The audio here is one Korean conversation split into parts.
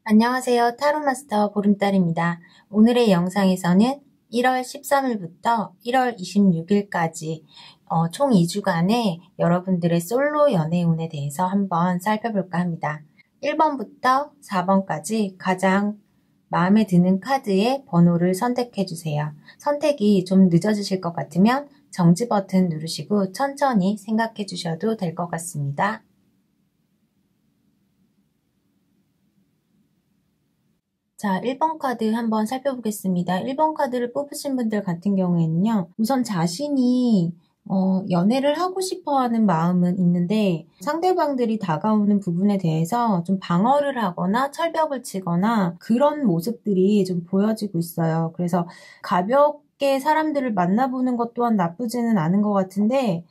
안녕하세요. 타로마스터 보름달입니다. 오늘의 영상에서는 1월 13일부터 1월 26일까지 총 2주간의 여러분들의 솔로 연애운에 대해서 한번 살펴볼까 합니다. 1번부터 4번까지 가장 마음에 드는 카드의 번호를 선택해 주세요. 선택이 좀 늦어지실 것 같으면 정지 버튼 누르시고 천천히 생각해 주셔도 될 것 같습니다. 자, 1번 카드 한번 살펴보겠습니다. 1번 카드를 뽑으신 분들 같은 경우에는요, 우선 자신이 연애를 하고 싶어 하는 마음은 있는데 상대방들이 다가오는 부분에 대해서 좀 방어를 하거나 철벽을 치거나 그런 모습들이 좀 보여지고 있어요. 그래서 가볍게 사람들을 만나보는 것 또한 나쁘지는 않은 것 같은데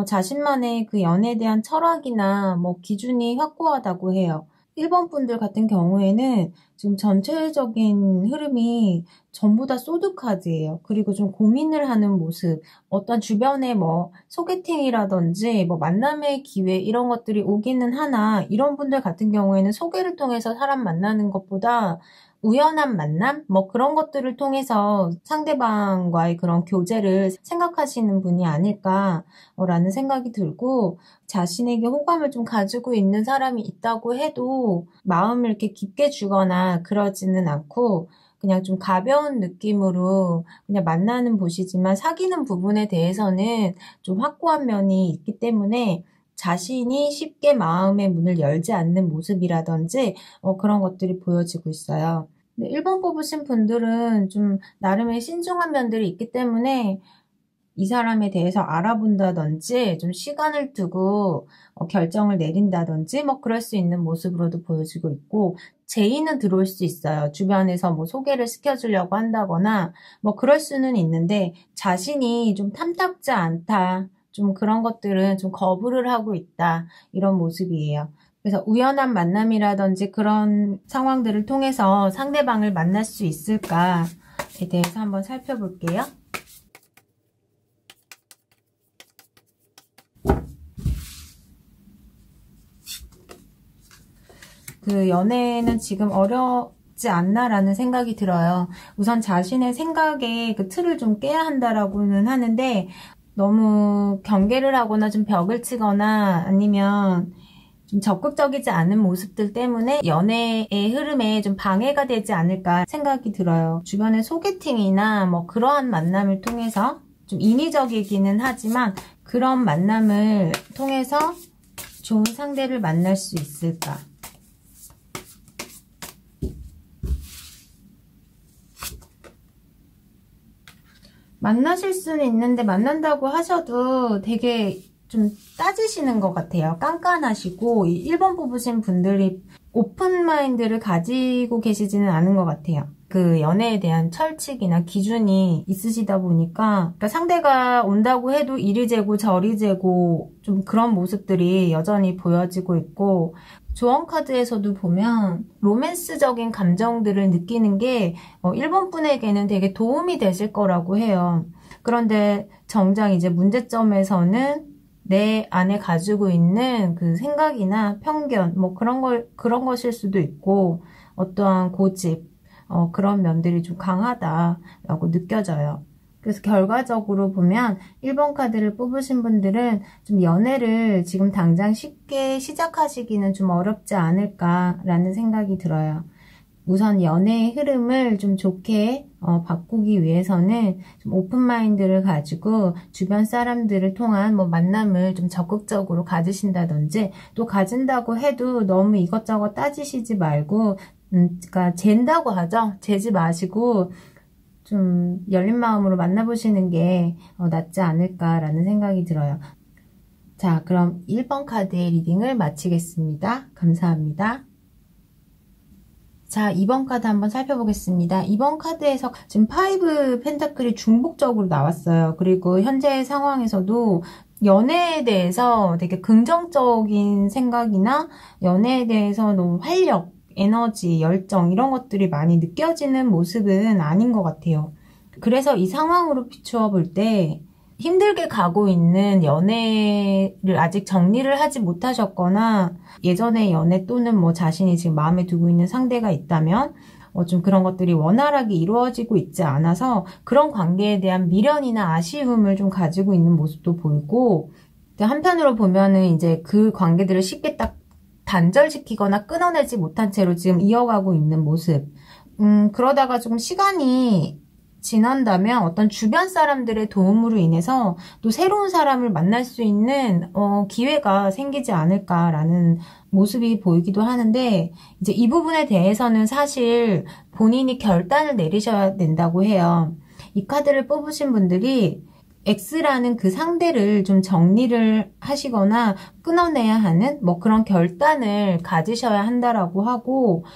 자신만의 그 연애에 대한 철학이나 뭐 기준이 확고하다고 해요. 1번 분들 같은 경우에는 지금 전체적인 흐름이 전부 다 소드카드예요. 그리고 좀 고민을 하는 모습, 어떤 주변에 뭐 소개팅이라든지 뭐 만남의 기회 이런 것들이 오기는 하나 이런 분들 같은 경우에는 소개를 통해서 사람 만나는 것보다 우연한 만남? 뭐 그런 것들을 통해서 상대방과의 그런 교제를 생각하시는 분이 아닐까라는 생각이 들고 자신에게 호감을 좀 가지고 있는 사람이 있다고 해도 마음을 이렇게 깊게 주거나 그러지는 않고 그냥 좀 가벼운 느낌으로 그냥 만나는 곳이지만 사귀는 부분에 대해서는 좀 확고한 면이 있기 때문에 자신이 쉽게 마음의 문을 열지 않는 모습이라든지 그런 것들이 보여지고 있어요. 1번 뽑으신 분들은 좀 나름의 신중한 면들이 있기 때문에 이 사람에 대해서 알아본다든지 좀 시간을 두고 결정을 내린다든지 뭐 그럴 수 있는 모습으로도 보여지고 있고 제의는 들어올 수 있어요. 주변에서 뭐 소개를 시켜주려고 한다거나 뭐 그럴 수는 있는데 자신이 좀 탐탁지 않다. 좀 그런 것들은 좀 거부를 하고 있다. 이런 모습이에요. 그래서 우연한 만남이라든지 그런 상황들을 통해서 상대방을 만날 수 있을까에 대해서 한번 살펴볼게요. 그 연애는 지금 어렵지 않나라는 생각이 들어요. 우선 자신의 생각에 그 틀을 좀 깨야 한다라고는 하는데 너무 경계를 하거나 좀 벽을 치거나 아니면 좀 적극적이지 않은 모습들 때문에 연애의 흐름에 좀 방해가 되지 않을까 생각이 들어요. 주변에 소개팅이나 뭐 그러한 만남을 통해서 좀 인위적이기는 하지만 그런 만남을 통해서 좋은 상대를 만날 수 있을까? 만나실 수는 있는데 만난다고 하셔도 되게 좀 따지시는 것 같아요. 깐깐하시고 1번 뽑으신 분들이 오픈 마인드를 가지고 계시지는 않은 것 같아요. 그 연애에 대한 철칙이나 기준이 있으시다 보니까 그러니까 상대가 온다고 해도 이리 재고 저리 재고 좀 그런 모습들이 여전히 보여지고 있고 조언 카드에서도 보면 로맨스적인 감정들을 느끼는 게 1번 분에게는 되게 도움이 되실 거라고 해요. 그런데 정작 이제 문제점에서는 내 안에 가지고 있는 그 생각이나 편견 뭐 그런 것일 수도 있고 어떠한 고집 그런 면들이 좀 강하다라고 느껴져요. 그래서 결과적으로 보면 1번 카드를 뽑으신 분들은 좀 연애를 지금 당장 쉽게 시작하시기는 좀 어렵지 않을까라는 생각이 들어요. 우선 연애의 흐름을 좀 좋게 바꾸기 위해서는 좀 오픈마인드를 가지고 주변 사람들을 통한 뭐 만남을 좀 적극적으로 가지신다든지 또 가진다고 해도 너무 이것저것 따지시지 말고 그러니까 잰다고 하죠. 재지 마시고 좀 열린 마음으로 만나보시는 게 낫지 않을까라는 생각이 들어요. 자, 그럼 1번 카드의 리딩을 마치겠습니다. 감사합니다. 자, 2번 카드 한번 살펴보겠습니다. 2번 카드에서 지금 5 펜타클이 중복적으로 나왔어요. 그리고 현재 상황에서도 연애에 대해서 되게 긍정적인 생각이나 연애에 대해서 너무 활력, 에너지, 열정 이런 것들이 많이 느껴지는 모습은 아닌 것 같아요. 그래서 이 상황으로 비추어 볼 때 힘들게 가고 있는 연애를 아직 정리를 하지 못하셨거나 예전의 연애 또는 뭐 자신이 지금 마음에 두고 있는 상대가 있다면 좀 그런 것들이 원활하게 이루어지고 있지 않아서 그런 관계에 대한 미련이나 아쉬움을 좀 가지고 있는 모습도 보이고, 한편으로 보면은 이제 그 관계들을 쉽게 딱 단절시키거나 끊어내지 못한 채로 지금 이어가고 있는 모습. 그러다가 조금 시간이 지난다면 어떤 주변 사람들의 도움으로 인해서 또 새로운 사람을 만날 수 있는 기회가 생기지 않을까라는 모습이 보이기도 하는데, 이제 이 부분에 대해서는 사실 본인이 결단을 내리셔야 된다고 해요. 이 카드를 뽑으신 분들이 X라는 그 상대를 좀 정리를 하시거나 끊어내야 하는 뭐 그런 결단을 가지셔야 한다라고 하고,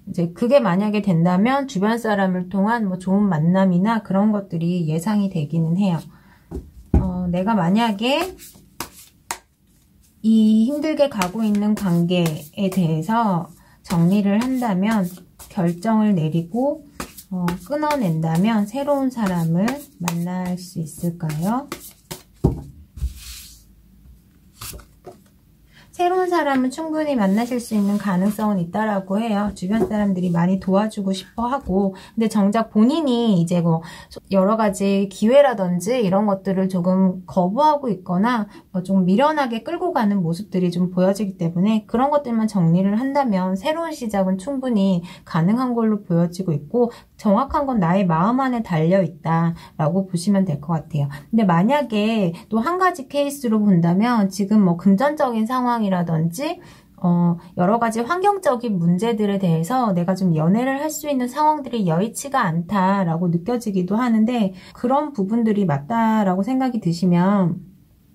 이제 그게 만약에 된다면 주변 사람을 통한 뭐 좋은 만남이나 그런 것들이 예상이 되기는 해요. 내가 만약에 이 힘들게 가고 있는 관계에 대해서 정리를 한다면, 결정을 내리고 끊어낸다면 새로운 사람을 만날 수 있을까요? 새로운 사람은 충분히 만나실 수 있는 가능성은 있다라고 해요. 주변 사람들이 많이 도와주고 싶어 하고, 근데 정작 본인이 이제 뭐 여러 가지 기회라든지 이런 것들을 조금 거부하고 있거나 좀 미련하게 끌고 가는 모습들이 좀 보여지기 때문에 그런 것들만 정리를 한다면 새로운 시작은 충분히 가능한 걸로 보여지고 있고, 정확한 건 나의 마음 안에 달려있다라고 보시면 될 것 같아요. 근데 만약에 또 한 가지 케이스로 본다면, 지금 뭐 금전적인 상황이라든지 여러 가지 환경적인 문제들에 대해서 내가 좀 연애를 할 수 있는 상황들이 여의치가 않다라고 느껴지기도 하는데, 그런 부분들이 맞다라고 생각이 드시면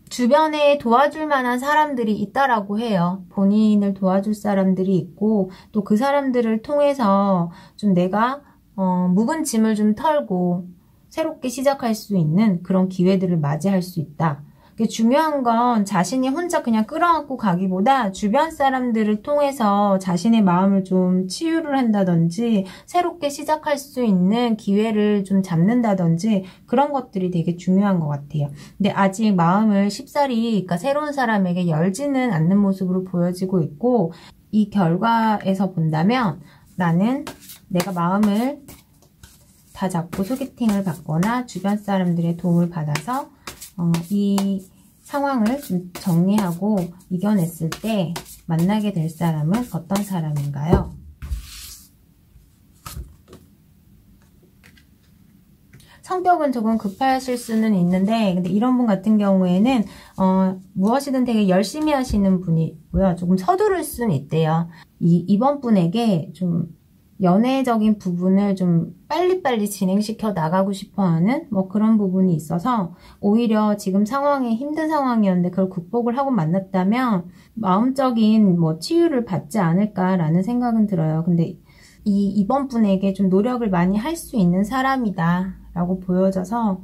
주변에 도와줄 만한 사람들이 있다라고 해요. 본인을 도와줄 사람들이 있고, 또 그 사람들을 통해서 좀 내가 묵은 짐을 좀 털고 새롭게 시작할 수 있는 그런 기회들을 맞이할 수 있다. 중요한 건 자신이 혼자 그냥 끌어안고 가기보다 주변 사람들을 통해서 자신의 마음을 좀 치유를 한다든지 새롭게 시작할 수 있는 기회를 좀 잡는다든지 그런 것들이 되게 중요한 것 같아요. 근데 아직 마음을 쉽사리, 그러니까 새로운 사람에게 열지는 않는 모습으로 보여지고 있고, 이 결과에서 본다면 나는 내가 마음을 다 잡고 소개팅을 받거나 주변 사람들의 도움을 받아서 이 상황을 좀 정리하고 이겨냈을 때 만나게 될 사람은 어떤 사람인가요? 성격은 조금 급하실 수는 있는데, 근데 이런 분 같은 경우에는 무엇이든 되게 열심히 하시는 분이고요. 조금 서두를 수는 있대요. 이번 분에게 좀 연애적인 부분을 좀 빨리빨리 진행시켜 나가고 싶어하는 뭐 그런 부분이 있어서, 오히려 지금 상황이 힘든 상황이었는데 그걸 극복을 하고 만났다면 마음적인 뭐 치유를 받지 않을까라는 생각은 들어요. 근데 이번 분에게 좀 노력을 많이 할 수 있는 사람이다 라고 보여져서,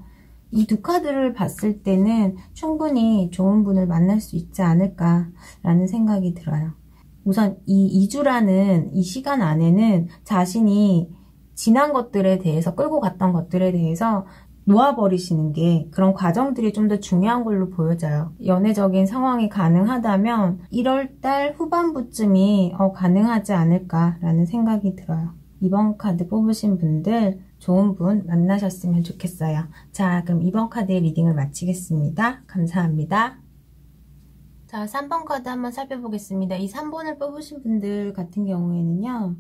이 두 카드를 봤을 때는 충분히 좋은 분을 만날 수 있지 않을까라는 생각이 들어요. 우선 이 2주라는 이 시간 안에는 자신이 지난 것들에 대해서, 끌고 갔던 것들에 대해서 놓아버리시는 게, 그런 과정들이 좀 더 중요한 걸로 보여져요. 연애적인 상황이 가능하다면 1월달 후반부쯤이 가능하지 않을까라는 생각이 들어요. 이번 카드 뽑으신 분들 좋은 분 만나셨으면 좋겠어요. 자, 그럼 이번 카드의 리딩을 마치겠습니다. 감사합니다. 자, 3번 카드 한번 살펴보겠습니다. 이 3번을 뽑으신 분들 같은 경우에는요,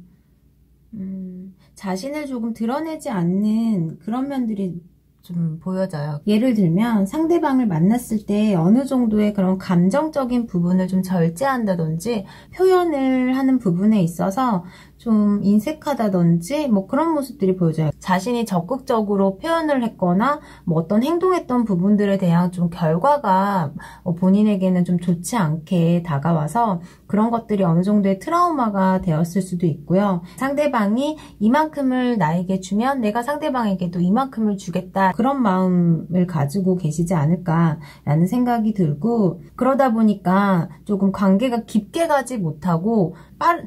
자신을 조금 드러내지 않는 그런 면들이 좀 보여져요. 예를 들면 상대방을 만났을 때 어느 정도의 그런 감정적인 부분을 좀 절제한다든지 표현을 하는 부분에 있어서 좀 인색하다든지 뭐 그런 모습들이 보여져요. 자신이 적극적으로 표현을 했거나 뭐 어떤 행동했던 부분들에 대한 좀 결과가 본인에게는 좀 좋지 않게 다가와서 그런 것들이 어느 정도의 트라우마가 되었을 수도 있고요. 상대방이 이만큼을 나에게 주면 내가 상대방에게도 이만큼을 주겠다, 그런 마음을 가지고 계시지 않을까라는 생각이 들고, 그러다 보니까 조금 관계가 깊게 가지 못하고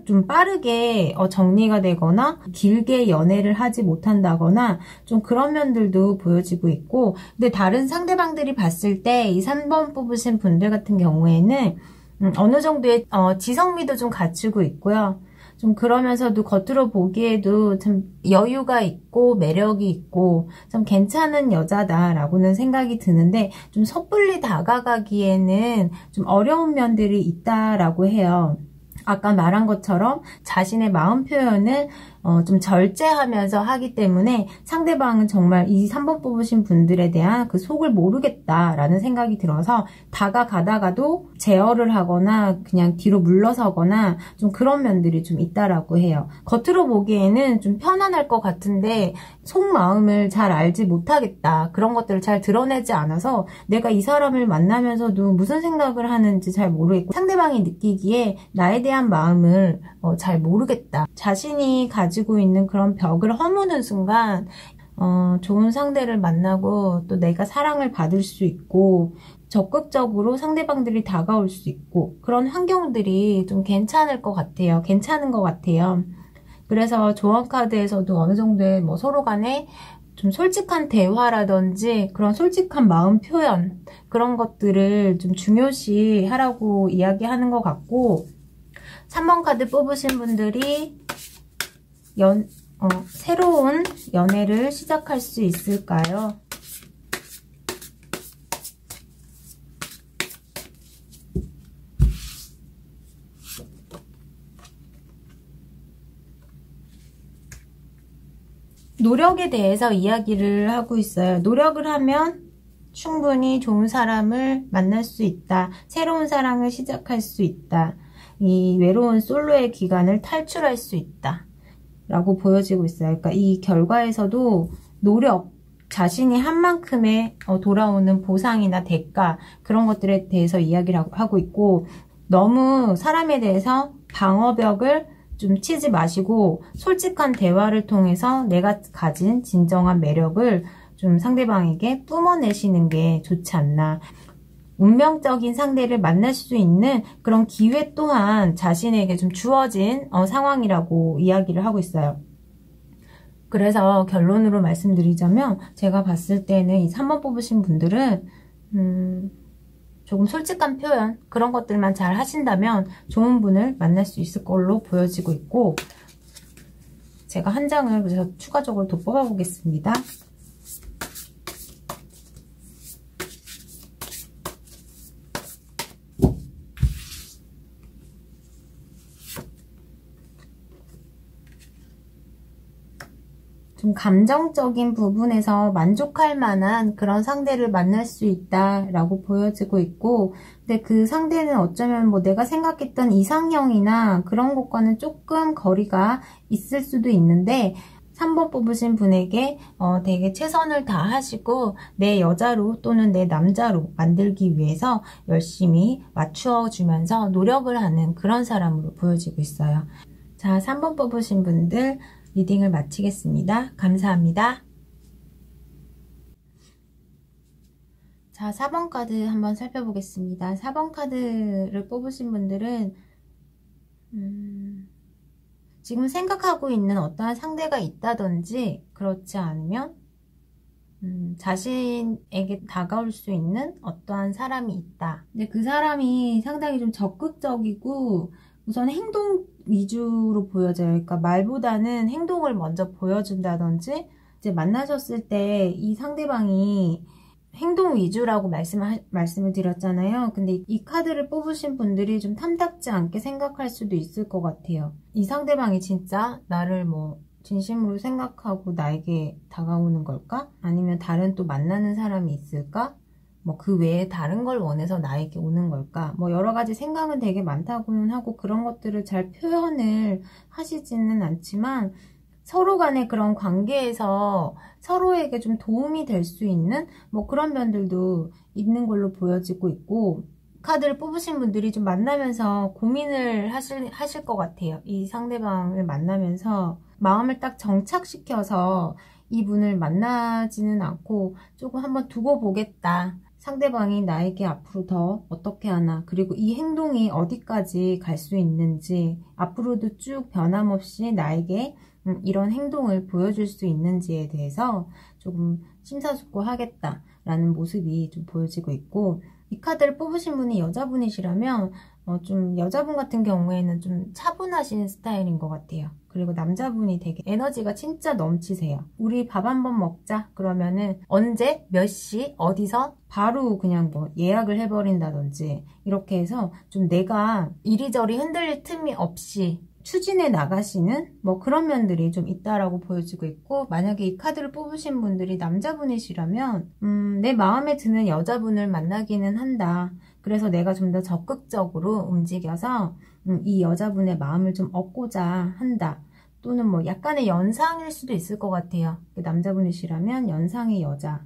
좀 빠르게 정리가 되거나 길게 연애를 하지 못한다거나 좀 그런 면들도 보여지고 있고, 근데 다른 상대방들이 봤을 때 이 3번 뽑으신 분들 같은 경우에는 어느 정도의 지성미도 좀 갖추고 있고요. 좀 그러면서도 겉으로 보기에도 참 여유가 있고 매력이 있고 좀 괜찮은 여자다라고는 생각이 드는데, 좀 섣불리 다가가기에는 좀 어려운 면들이 있다라고 해요. 아까 말한 것처럼 자신의 마음 표현을 좀 절제하면서 하기 때문에 상대방은 정말 이 3번 뽑으신 분들에 대한 그 속을 모르겠다라는 생각이 들어서 다가가다가도 제어를 하거나 그냥 뒤로 물러서거나 좀 그런 면들이 좀 있다라고 해요. 겉으로 보기에는 좀 편안할 것 같은데 속마음을 잘 알지 못하겠다, 그런 것들을 잘 드러내지 않아서 내가 이 사람을 만나면서도 무슨 생각을 하는지 잘 모르겠고, 상대방이 느끼기에 나에 대한 마음을 잘 모르겠다, 자신이 가지고 있는 그런 벽을 허무는 순간 좋은 상대를 만나고 또 내가 사랑을 받을 수 있고 적극적으로 상대방들이 다가올 수 있고 그런 환경들이 좀 괜찮을 것 같아요. 괜찮은 것 같아요. 그래서 조언 카드에서도 어느 정도의 서로 간에 좀 솔직한 대화라든지 그런 솔직한 마음 표현, 그런 것들을 좀 중요시 하라고 이야기하는 것 같고, 3번 카드 뽑으신 분들이 새로운 연애를 시작할 수 있을까요? 노력에 대해서 이야기를 하고 있어요. 노력을 하면 충분히 좋은 사람을 만날 수 있다. 새로운 사랑을 시작할 수 있다. 이 외로운 솔로의 기간을 탈출할 수 있다 라고 보여지고 있어요. 그러니까 이 결과에서도 노력, 자신이 한 만큼의 돌아오는 보상이나 대가, 그런 것들에 대해서 이야기를 하고 있고, 너무 사람에 대해서 방어벽을 좀 치지 마시고 솔직한 대화를 통해서 내가 가진 진정한 매력을 좀 상대방에게 뿜어내시는 게 좋지 않나. 운명적인 상대를 만날 수 있는 그런 기회 또한 자신에게 좀 주어진 상황이라고 이야기를 하고 있어요. 그래서 결론으로 말씀드리자면, 제가 봤을 때는 이 3번 뽑으신 분들은 조금 솔직한 표현, 그런 것들만 잘 하신다면 좋은 분을 만날 수 있을 걸로 보여지고 있고, 제가 한 장을 그래서 추가적으로 더 뽑아보겠습니다. 좀 감정적인 부분에서 만족할 만한 그런 상대를 만날 수 있다라고 보여지고 있고, 근데 그 상대는 어쩌면 내가 생각했던 이상형이나 그런 것과는 조금 거리가 있을 수도 있는데, 3번 뽑으신 분에게 되게 최선을 다하시고 내 여자로 또는 내 남자로 만들기 위해서 열심히 맞추어주면서 노력을 하는 그런 사람으로 보여지고 있어요. 자, 3번 뽑으신 분들 리딩을 마치겠습니다. 감사합니다. 자, 4번 카드 한번 살펴보겠습니다. 4번 카드를 뽑으신 분들은 지금 생각하고 있는 어떠한 상대가 있다든지, 그렇지 않으면 자신에게 다가올 수 있는 어떠한 사람이 있다. 근데 그 사람이 상당히 좀 적극적이고 우선 행동 위주로 보여져요. 그러니까 말보다는 행동을 먼저 보여준다든지, 이제 만나셨을 때 이 상대방이 행동 위주라고 말씀을 드렸잖아요. 근데 이 카드를 뽑으신 분들이 좀 탐탁지 않게 생각할 수도 있을 것 같아요. 이 상대방이 진짜 나를 진심으로 생각하고 나에게 다가오는 걸까? 아니면 다른 또 만나는 사람이 있을까? 그 외에 다른 걸 원해서 나에게 오는 걸까? 여러 가지 생각은 되게 많다고는 하고 그런 것들을 잘 표현을 하시지는 않지만, 서로 간의 그런 관계에서 서로에게 좀 도움이 될 수 있는 그런 면들도 있는 걸로 보여지고 있고, 카드를 뽑으신 분들이 좀 만나면서 고민을 하실 것 같아요. 이 상대방을 만나면서 마음을 딱 정착시켜서 이분을 만나지는 않고 조금 한번 두고 보겠다, 상대방이 나에게 앞으로 더 어떻게 하나, 그리고 이 행동이 어디까지 갈 수 있는지, 앞으로도 쭉 변함없이 나에게 이런 행동을 보여줄 수 있는지에 대해서 조금 심사숙고하겠다라는 모습이 좀 보여지고 있고, 이 카드를 뽑으신 분이 여자분이시라면 좀 여자분 같은 경우에는 좀 차분하신 스타일인 것 같아요. 그리고 남자분이 되게 에너지가 진짜 넘치세요. 우리 밥 한번 먹자 그러면은 언제 몇 시 어디서 바로 그냥 뭐 예약을 해버린다든지 이렇게 해서 좀 내가 이리저리 흔들릴 틈이 없이 추진해 나가시는 뭐 그런 면들이 좀 있다라고 보여지고 있고, 만약에 이 카드를 뽑으신 분들이 남자분이시라면 내 마음에 드는 여자분을 만나기는 한다. 그래서 내가 좀 더 적극적으로 움직여서 이 여자분의 마음을 좀 얻고자 한다. 또는 뭐 약간의 연상일 수도 있을 것 같아요. 남자분이시라면 연상의 여자.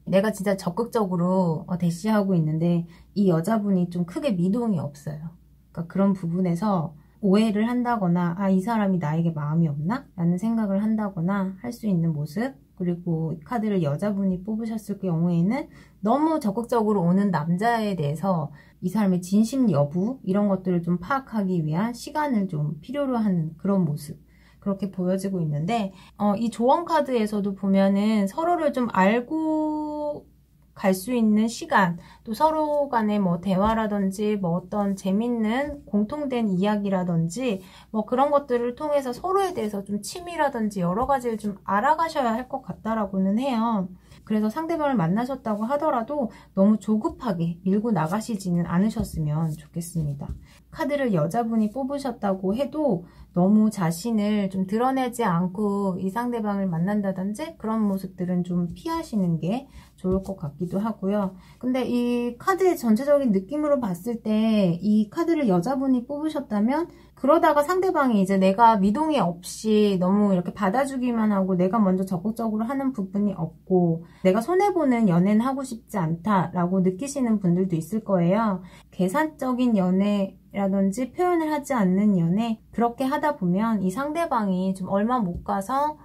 내가 진짜 적극적으로 대시하고 있는데 이 여자분이 좀 크게 미동이 없어요. 그러니까 그런 부분에서 오해를 한다거나 이 사람이 나에게 마음이 없나? 라는 생각을 한다거나 할 수 있는 모습. 그리고 이 카드를 여자분이 뽑으셨을 경우에는 너무 적극적으로 오는 남자에 대해서 이 사람의 진심 여부 이런 것들을 좀 파악하기 위한 시간을 좀 필요로 하는 그런 모습, 그렇게 보여지고 있는데 이 조언 카드에서도 보면은 서로를 좀 알고 갈 수 있는 시간, 또 서로 간의 뭐 대화라든지 뭐 어떤 재밌는 공통된 이야기라든지 뭐 그런 것들을 통해서 서로에 대해서 좀 취미라든지 여러 가지를 좀 알아가셔야 할 것 같다라고는 해요. 그래서 상대방을 만나셨다고 하더라도 너무 조급하게 밀고 나가시지는 않으셨으면 좋겠습니다. 카드를 여자분이 뽑으셨다고 해도 너무 자신을 좀 드러내지 않고 이 상대방을 만난다든지 그런 모습들은 좀 피하시는 게 좋을 것 같기도 하고요. 근데 이 카드의 전체적인 느낌으로 봤을 때 이 카드를 여자분이 뽑으셨다면 그러다가 상대방이 이제 내가 미동이 없이 너무 이렇게 받아주기만 하고 내가 먼저 적극적으로 하는 부분이 없고 내가 손해보는 연애는 하고 싶지 않다라고 느끼시는 분들도 있을 거예요. 계산적인 연애라든지 표현을 하지 않는 연애, 그렇게 하다 보면 이 상대방이 좀 얼마 못 가서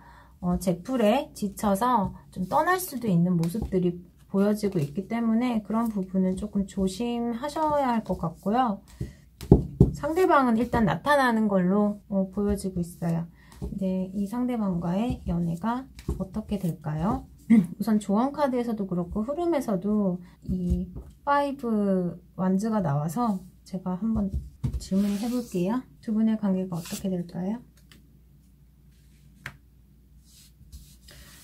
제풀에 지쳐서 좀 떠날 수도 있는 모습들이 보여지고 있기 때문에 그런 부분은 조금 조심하셔야 할 것 같고요. 상대방은 일단 나타나는 걸로 보여지고 있어요. 근데 이 상대방과의 연애가 어떻게 될까요? 우선 조언 카드에서도 그렇고 흐름에서도 이 5 완즈가 나와서 제가 한번 질문을 해볼게요. 두 분의 관계가 어떻게 될까요?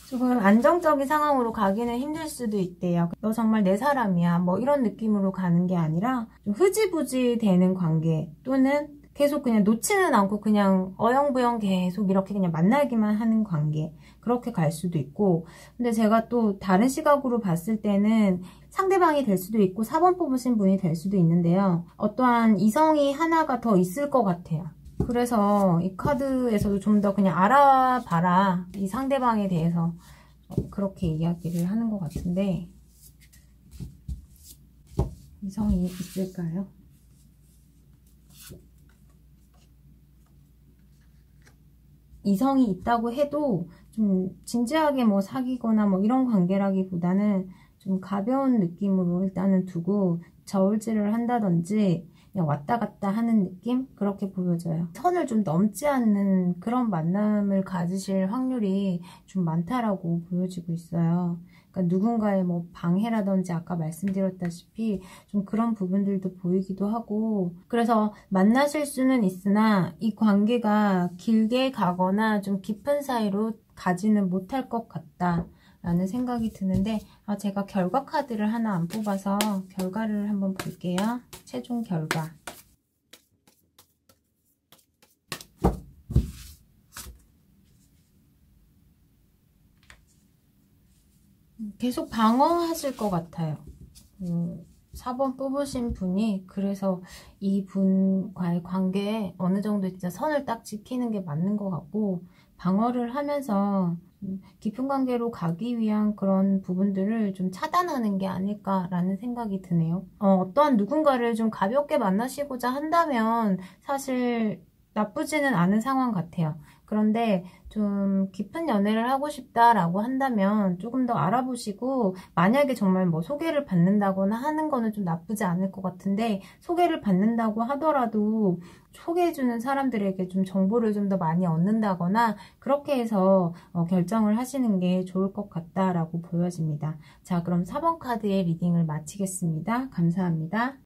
조금 안정적인 상황으로 가기는 힘들 수도 있대요. 너 정말 내 사람이야 뭐 이런 느낌으로 가는 게 아니라 좀 흐지부지 되는 관계, 또는 계속 그냥 놓지는 않고 그냥 어영부영 계속 이렇게 그냥 만나기만 하는 관계, 그렇게 갈 수도 있고, 근데 제가 또 다른 시각으로 봤을 때는 상대방이 될 수도 있고 4번 뽑으신 분이 될 수도 있는데요. 어떠한 이성이 하나가 더 있을 것 같아요. 그래서 이 카드에서도 좀 더 그냥 알아봐라, 이 상대방에 대해서 그렇게 이야기를 하는 것 같은데, 이성이 있을까요? 이성이 있다고 해도 좀 진지하게 뭐 사귀거나 뭐 이런 관계라기보다는 좀 가벼운 느낌으로 일단은 두고 저울질을 한다든지 그냥 왔다 갔다 하는 느낌? 그렇게 보여져요. 선을 좀 넘지 않는 그런 만남을 가지실 확률이 좀 많다라고 보여지고 있어요. 그러니까 누군가의 뭐 방해라든지 아까 말씀드렸다시피 좀 그런 부분들도 보이기도 하고, 그래서 만나실 수는 있으나 이 관계가 길게 가거나 좀 깊은 사이로 가지는 못할 것 같다 라는 생각이 드는데, 제가 결과 카드를 하나 안 뽑아서 결과를 한번 볼게요. 최종 결과. 계속 방어하실 것 같아요. 4번 뽑으신 분이, 그래서 이 분과의 관계에 어느 정도 진짜 선을 딱 지키는 게 맞는 것 같고, 방어를 하면서 깊은 관계로 가기 위한 그런 부분들을 좀 차단하는 게 아닐까라는 생각이 드네요. 어떠한 누군가를 좀 가볍게 만나시고자 한다면 사실 나쁘지는 않은 상황 같아요. 그런데 좀 깊은 연애를 하고 싶다라고 한다면 조금 더 알아보시고, 만약에 정말 뭐 소개를 받는다거나 하는 거는 좀 나쁘지 않을 것 같은데, 소개를 받는다고 하더라도 소개해주는 사람들에게 좀 정보를 좀 더 많이 얻는다거나 그렇게 해서 결정을 하시는 게 좋을 것 같다라고 보여집니다. 자, 그럼 4번 카드의 리딩을 마치겠습니다. 감사합니다.